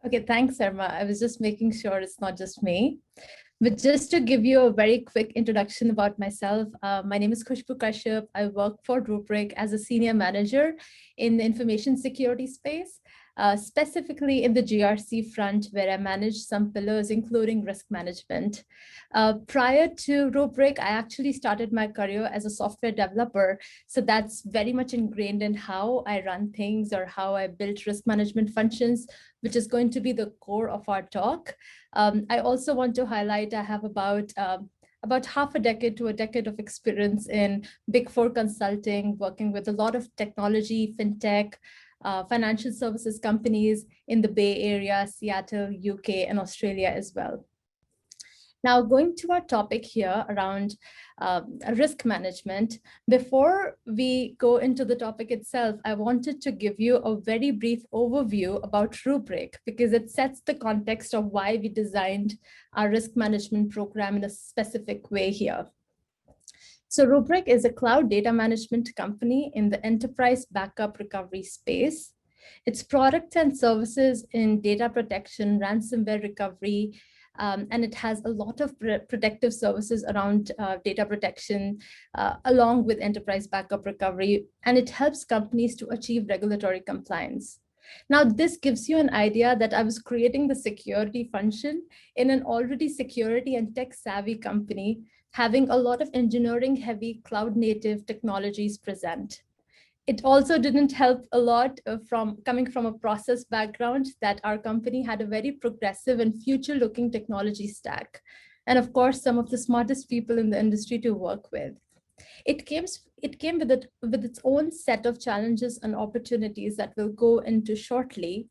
Okay, thanks, Sarma. I was just making sure it's not just me. But just to give you a very quick introduction about myself, my name is Khushbu Kashyap. I work for Rubrik as a senior manager in the information security space, specifically in the GRC front, where I manage some pillars, including risk management. Prior to Rubrik, I actually started my career as a software developer. So that's very much ingrained in how I run things or how I build risk management functions, which is going to be the core of our talk. I also want to highlight I have about half a decade to a decade of experience in Big Four consulting, working with a lot of technology, fintech, financial services companies in the Bay Area, Seattle, UK, and Australia as well. Now, going to our topic here around risk management, before we go into the topic itself, I wanted to give you a very brief overview about Rubrik because it sets the context of why we designed our risk management program in a specific way here. So Rubrik is a cloud data management company in the enterprise backup recovery space. Its products and services in data protection, ransomware recovery, and it has a lot of protective services around data protection, along with enterprise backup recovery, and it helps companies to achieve regulatory compliance. Now, this gives you an idea that I was creating the security function in an already security and tech-savvy company, having a lot of engineering-heavy cloud-native technologies present. It also didn't help a lot from coming from a process background that our company had a very progressive and future-looking technology stack. And of course, some of the smartest people in the industry to work with. It came with its own set of challenges and opportunities that we'll go into shortly.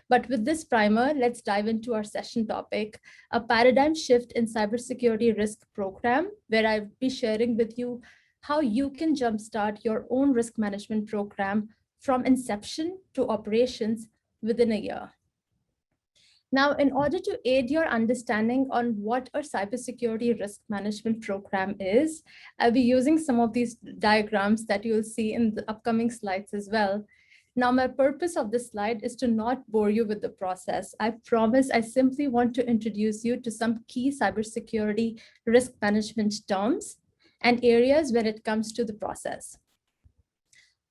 But with this primer, let's dive into our session topic, a paradigm shift in cybersecurity risk program, where I'll be sharing with you how you can jumpstart your own risk management program from inception to operations within a year. Now, in order to aid your understanding on what a cybersecurity risk management program is, I'll be using some of these diagrams that you'll see in the upcoming slides as well. Now, my purpose of this slide is to not bore you with the process. I promise I simply want to introduce you to some key cybersecurity risk management terms and areas when it comes to the process.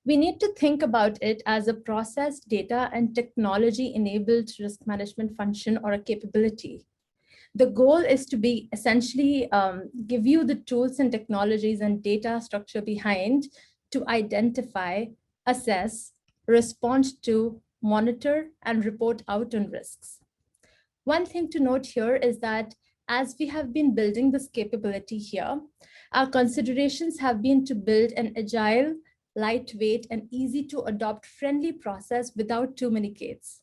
We need to think about it as a process, data, and technology-enabled risk management function or a capability. The goal is to be essentially give you the tools and technologies and data structure behind to identify, assess, respond to, monitor, and report out on risks. One thing to note here is that as we have been building this capability here, our considerations have been to build an agile, lightweight, and easy to adopt friendly process without too many gates.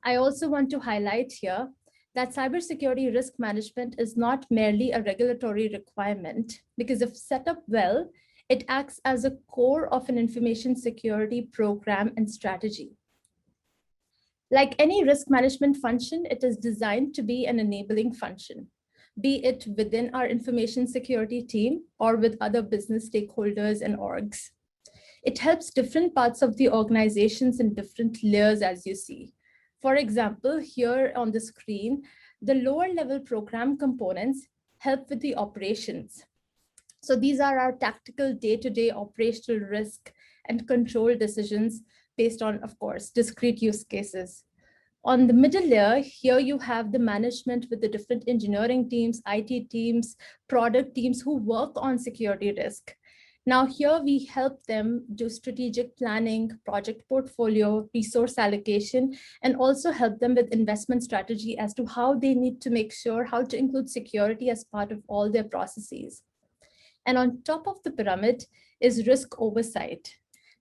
I also want to highlight here that cybersecurity risk management is not merely a regulatory requirement, because if set up well, it acts as a core of an information security program and strategy. Like any risk management function, it is designed to be an enabling function, be it within our information security team or with other business stakeholders and orgs. It helps different parts of the organizations in different layers, as you see. For example, here on the screen, the lower level program components help with the operations. So these are our tactical day-to-day operational risk and control decisions based on, of course, discrete use cases. On the middle layer, here you have the management with the different engineering teams, IT teams, product teams who work on security risk. Now here we help them do strategic planning, project portfolio, resource allocation, and also help them with investment strategy as to how they need to make sure how to include security as part of all their processes. And on top of the pyramid is risk oversight.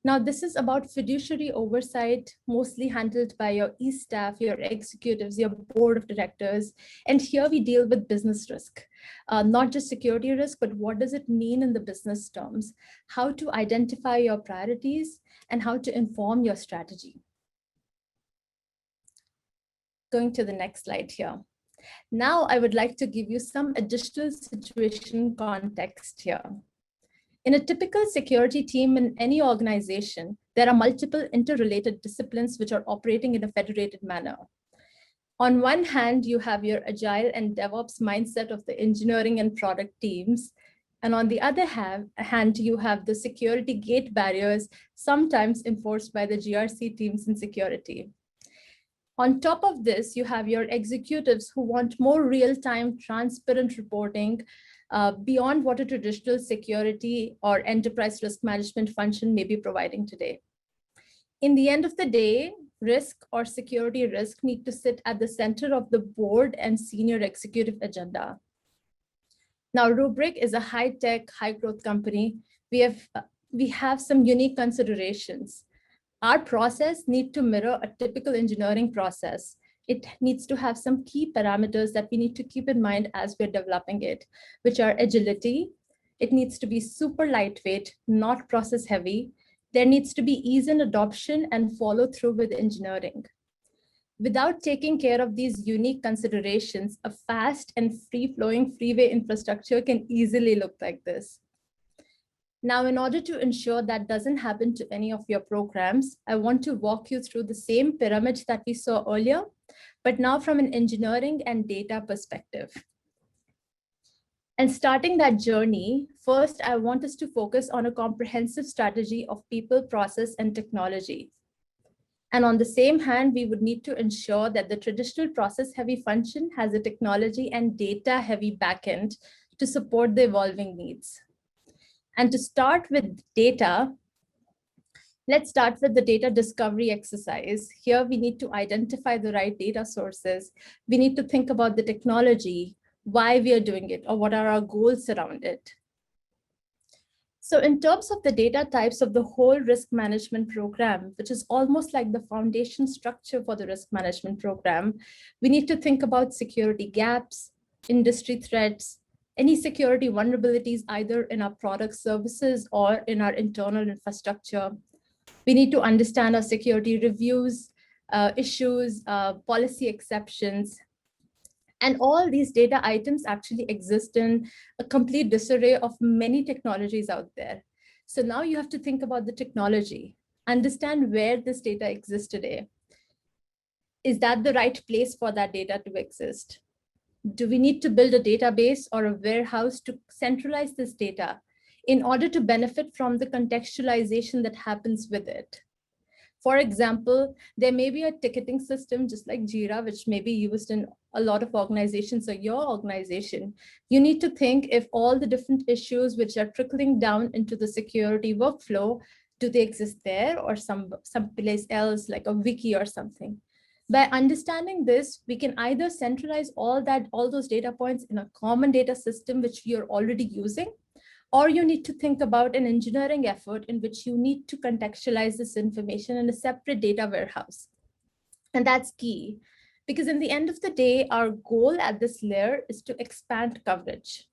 Now, this is about fiduciary oversight, mostly handled by your e-staff, your executives, your board of directors. And here we deal with business risk, not just security risk, but what does it mean in the business terms, how to identify your priorities, and how to inform your strategy. Going to the next slide here. Now, I would like to give you some additional situation context here. In a typical security team in any organization, there are multiple interrelated disciplines which are operating in a federated manner. On one hand, you have your agile and DevOps mindset of the engineering and product teams. And on the other hand, you have the security gate barriers, sometimes enforced by the GRC teams in security. On top of this, you have your executives who want more real-time, transparent reporting beyond what a traditional security or enterprise risk management function may be providing today. In the end of the day, risk or security risk need to sit at the center of the board and senior executive agenda. Now, Rubrik is a high-tech, high-growth company. We have some unique considerations. Our process needs to mirror a typical engineering process. It needs to have some key parameters that we need to keep in mind as we're developing it, which are agility. It needs to be super lightweight, not process heavy. There needs to be ease in adoption and follow through with engineering. Without taking care of these unique considerations, a fast and free-flowing freeway infrastructure can easily look like this. Now, in order to ensure that doesn't happen to any of your programs, I want to walk you through the same pyramid that we saw earlier, but now from an engineering and data perspective. And starting that journey, first, I want us to focus on a comprehensive strategy of people, process, and technology. And on the same hand, we would need to ensure that the traditional process-heavy function has a technology and data-heavy backend to support the evolving needs. And to start with data, let's start with the data discovery exercise. Here, we need to identify the right data sources. We need to think about the technology, why we are doing it, or what are our goals around it. So in terms of the data types of the whole risk management program, which is almost like the foundation structure for the risk management program, we need to think about security gaps, industry threats, any security vulnerabilities, either in our product services or in our internal infrastructure. We need to understand our security reviews, issues, policy exceptions. And all these data items actually exist in a complete disarray of many technologies out there. So now you have to think about the technology, understand where this data exists today. Is that the right place for that data to exist? Do we need to build a database or a warehouse to centralize this data in order to benefit from the contextualization that happens with it? For example, there may be a ticketing system just like Jira, which may be used in a lot of organizations or your organization. You need to think if all the different issues which are trickling down into the security workflow, do they exist there or someplace else like a wiki or something? By understanding this, we can either centralize all those data points in a common data system, which you're already using, or you need to think about an engineering effort in which you need to contextualize this information in a separate data warehouse. And that's key, because in the end of the day, our goal at this layer is to expand coverage.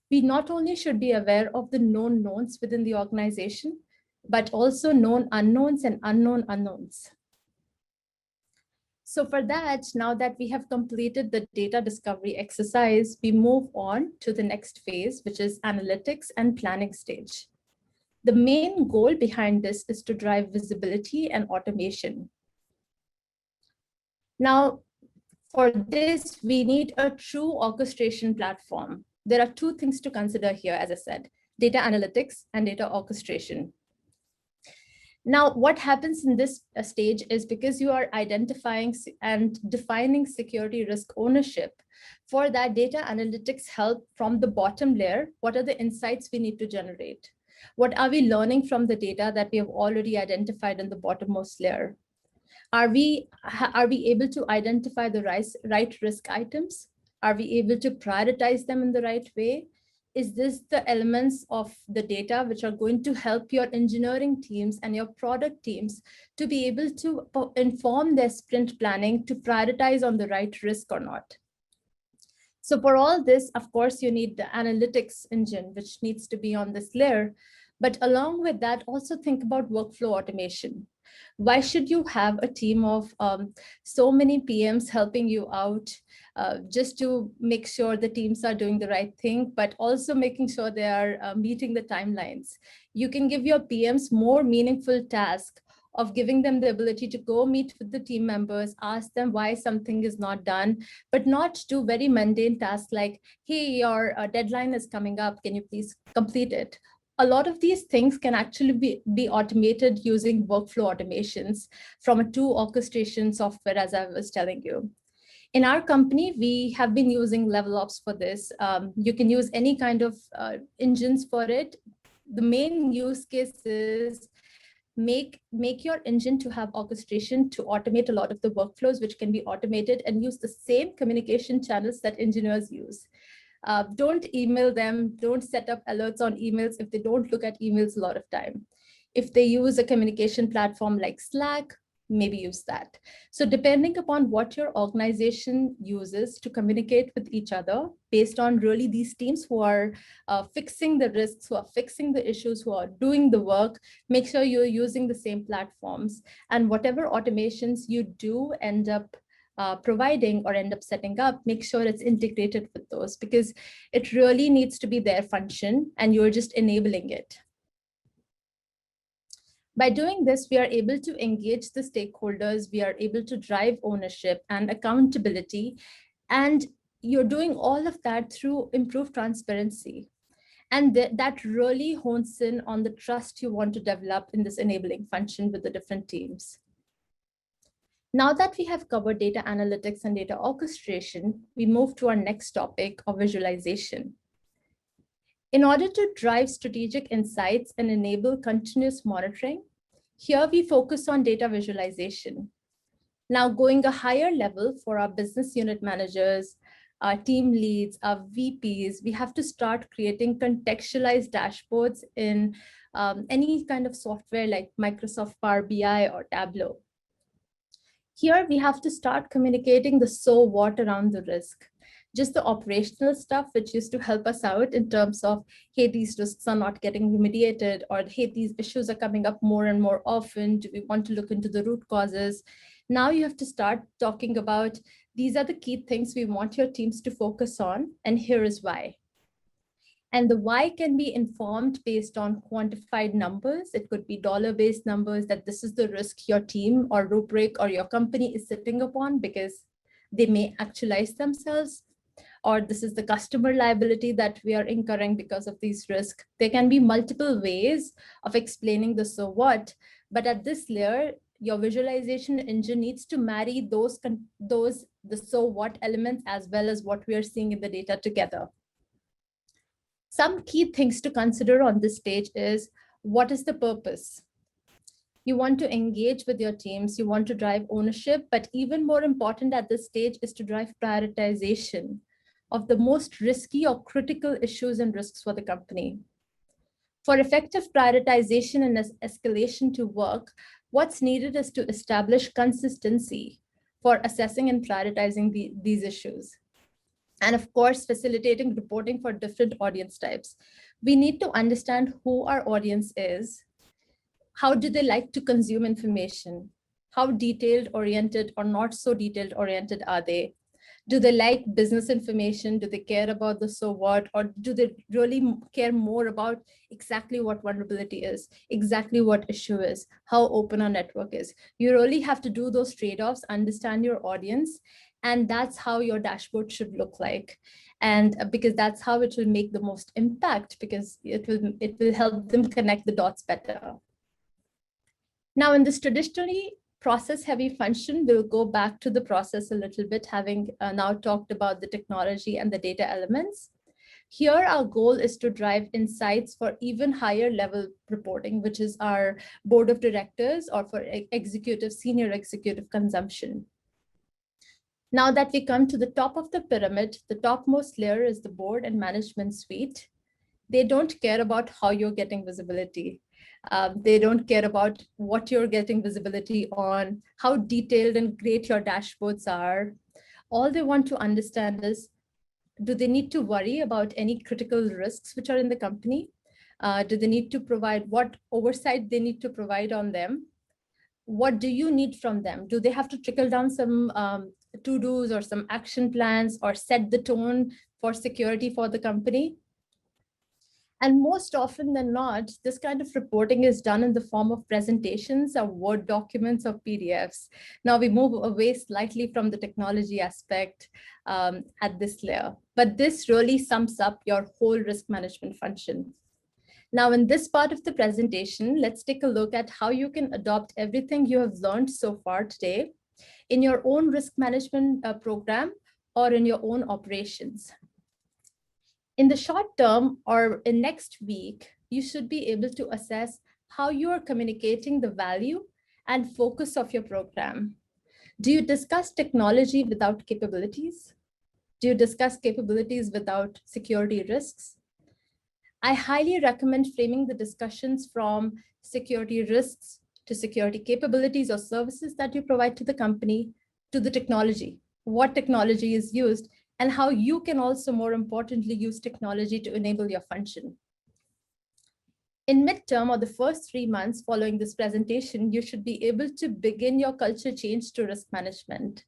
We not only should be aware of the known knowns within the organization, but also known unknowns and unknown unknowns. So for that, now that we have completed the data discovery exercise, we move on to the next phase, which is analytics and planning stage. The main goal behind this is to drive visibility and automation. Now, for this, we need a true orchestration platform. There are two things to consider here, as I said, data analytics and data orchestration. Now, what happens in this stage is because you are identifying and defining security risk ownership, for that data analytics help from the bottom layer. What are the insights we need to generate? What are we learning from the data that we have already identified in the bottommost layer? Are we able to identify the right risk items? Are we able to prioritize them in the right way? Is this the elements of the data which are going to help your engineering teams and your product teams to be able to inform their sprint planning to prioritize on the right risk or not? So for all this, of course, you need the analytics engine, which needs to be on this layer. But along with that, also think about workflow automation. Why should you have a team of so many PMs helping you out just to make sure the teams are doing the right thing, but also making sure they are meeting the timelines? You can give your PMs more meaningful tasks of giving them the ability to go meet with the team members, ask them why something is not done, but not do very mundane tasks like, hey, your deadline is coming up, can you please complete it? A lot of these things can actually be automated using workflow automations from a tool orchestration software, as I was telling you. In our company, we have been using LevelOps for this. You can use any kind of engines for it. The main use case is make your engine to have orchestration to automate a lot of the workflows, which can be automated, and use the same communication channels that engineers use. Don't email them, don't set up alerts on emails if they don't look at emails a lot of time. If they use a communication platform like Slack, maybe use that. So depending upon what your organization uses to communicate with each other, based on really these teams who are fixing the risks, who are fixing the issues, who are doing the work, make sure you're using the same platforms. And whatever automations you do end up providing or end up setting up, make sure it's integrated with those, because it really needs to be their function and you're just enabling it. By doing this, we are able to engage the stakeholders, we are able to drive ownership and accountability, and you're doing all of that through improved transparency. And that really hones in on the trust you want to develop in this enabling function with the different teams. Now that we have covered data analytics and data orchestration, we move to our next topic of visualization. In order to drive strategic insights and enable continuous monitoring, here we focus on data visualization. Now, going a higher level for our business unit managers, our team leads, our VPs, we have to start creating contextualized dashboards in any kind of software like Microsoft Power BI or Tableau. Here, we have to start communicating the so what around the risk. Just the operational stuff, which used to help us out in terms of, hey, these risks are not getting remediated, or hey, these issues are coming up more and more often. Do we want to look into the root causes? Now you have to start talking about, these are the key things we want your teams to focus on, and here is why. And the why can be informed based on quantified numbers. It could be dollar-based numbers that this is the risk your team or Rubrik or your company is sitting upon because they may actualize themselves, or this is the customer liability that we are incurring because of these risks. There can be multiple ways of explaining the so what, but at this layer, your visualization engine needs to marry the so what elements as well as what we are seeing in the data together. Some key things to consider on this stage is, what is the purpose? You want to engage with your teams, you want to drive ownership, but even more important at this stage is to drive prioritization of the most risky or critical issues and risks for the company. For effective prioritization and escalation to work, what's needed is to establish consistency for assessing and prioritizing these issues. And of course, facilitating reporting for different audience types. We need to understand who our audience is. How do they like to consume information? How detailed oriented or not so detailed oriented are they? Do they like business information? Do they care about the so what? Or do they really care more about exactly what vulnerability is, exactly what issue is, how open our network is? You really have to do those trade-offs, understand your audience, and that's how your dashboard should look like. And because that's how it will make the most impact, because it will help them connect the dots better. Now, in this traditionally process-heavy function, we'll go back to the process a little bit, having now talked about the technology and the data elements. Here, our goal is to drive insights for even higher level reporting, which is our board of directors or for senior executive consumption. Now that we come to the top of the pyramid, the topmost layer is the board and management suite. They don't care about how you're getting visibility. They don't care about what you're getting visibility on, how detailed and great your dashboards are. All they want to understand is, do they need to worry about any critical risks which are in the company? Do they need to provide what oversight they need to provide on them? What do you need from them? Do they have to trickle down some to-dos or some action plans or set the tone for security for the company? And most often than not, this kind of reporting is done in the form of presentations or Word documents or PDFs. Now we move away slightly from the technology aspect at this layer, but this really sums up your whole risk management function. Now, in this part of the presentation, let's take a look at how you can adopt everything you have learned so far today in your own risk management program or in your own operations. In the short term or in next week, you should be able to assess how you are communicating the value and focus of your program. Do you discuss technology without capabilities? Do you discuss capabilities without security risks? I highly recommend framing the discussions from security risks to security capabilities or services that you provide to the company, to the technology, what technology is used, and how you can also, more importantly, use technology to enable your function. In midterm or the first 3 months following this presentation, you should be able to begin your culture change to risk management,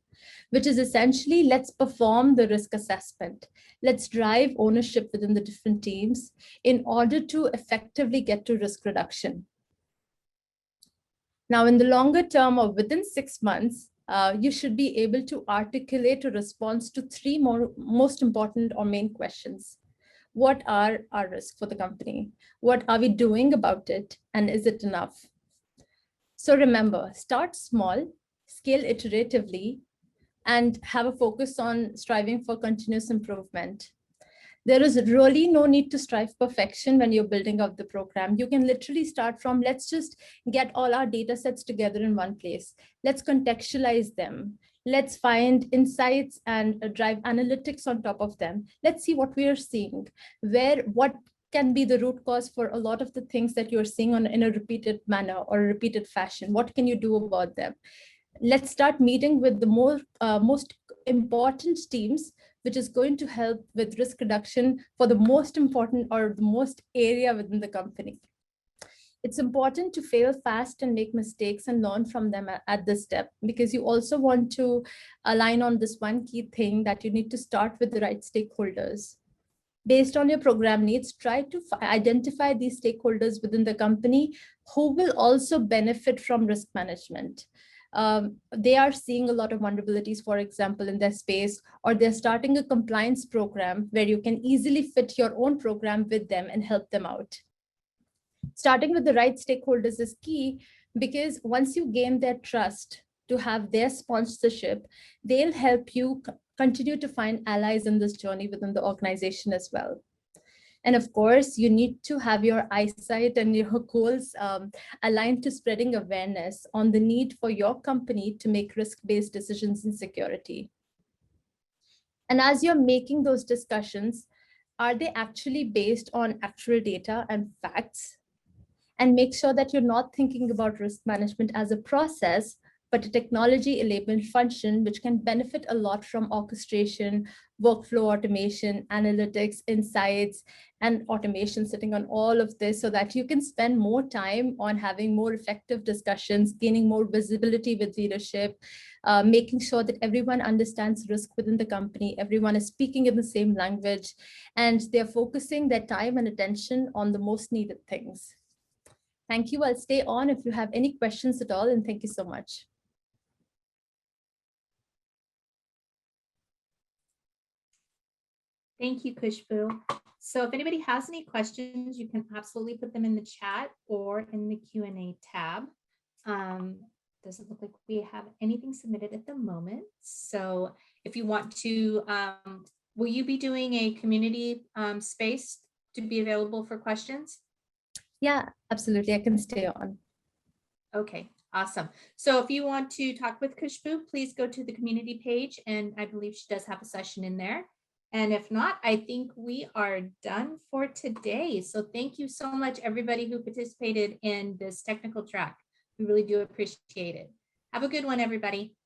which is essentially, let's perform the risk assessment. Let's drive ownership within the different teams in order to effectively get to risk reduction. Now, in the longer term or within 6 months, you should be able to articulate a response to 3 most important or main questions. What are our risks for the company? What are we doing about it? And is it enough? So remember, start small, scale iteratively, and have a focus on striving for continuous improvement. There is really no need to strive perfection when you're building out the program. You can literally start from, let's just get all our data sets together in one place. Let's contextualize them. Let's find insights and drive analytics on top of them. Let's see what we are seeing, what can be the root cause for a lot of the things that you're seeing in a repeated manner or a repeated fashion. What can you do about them? Let's start meeting with the most important teams, which is going to help with risk reduction for the most important or the most area within the company. It's important to fail fast and make mistakes and learn from them at this step, because you also want to align on this one key thing that you need to start with the right stakeholders. Based on your program needs, try to identify these stakeholders within the company who will also benefit from risk management. They are seeing a lot of vulnerabilities, for example, in their space, or they're starting a compliance program where you can easily fit your own program with them and help them out. Starting with the right stakeholders is key, because once you gain their trust to have their sponsorship, they'll help you continue to find allies in this journey within the organization as well. And of course, you need to have your eyesight and your goals aligned to spreading awareness on the need for your company to make risk-based decisions in security. And as you're making those discussions, are they actually based on actual data and facts? And make sure that you're not thinking about risk management as a process, but a technology-enabled function which can benefit a lot from orchestration, workflow automation, analytics, insights, and automation sitting on all of this, so that you can spend more time on having more effective discussions, gaining more visibility with leadership, making sure that everyone understands risk within the company, everyone is speaking in the same language, and they're focusing their time and attention on the most needed things. Thank you. I'll stay on if you have any questions at all, and thank you so much. Thank you, Khushbu. So if anybody has any questions, you can absolutely put them in the chat or in the Q&A tab. Doesn't look like we have anything submitted at the moment. So if you want to, will you be doing a community space to be available for questions? Yeah, absolutely. I can stay on. Okay, awesome. So if you want to talk with Khushbu, please go to the community page, and I believe she does have a session in there. And if not, I think we are done for today. So thank you so much, everybody who participated in this technical track. We really do appreciate it. Have a good one, everybody.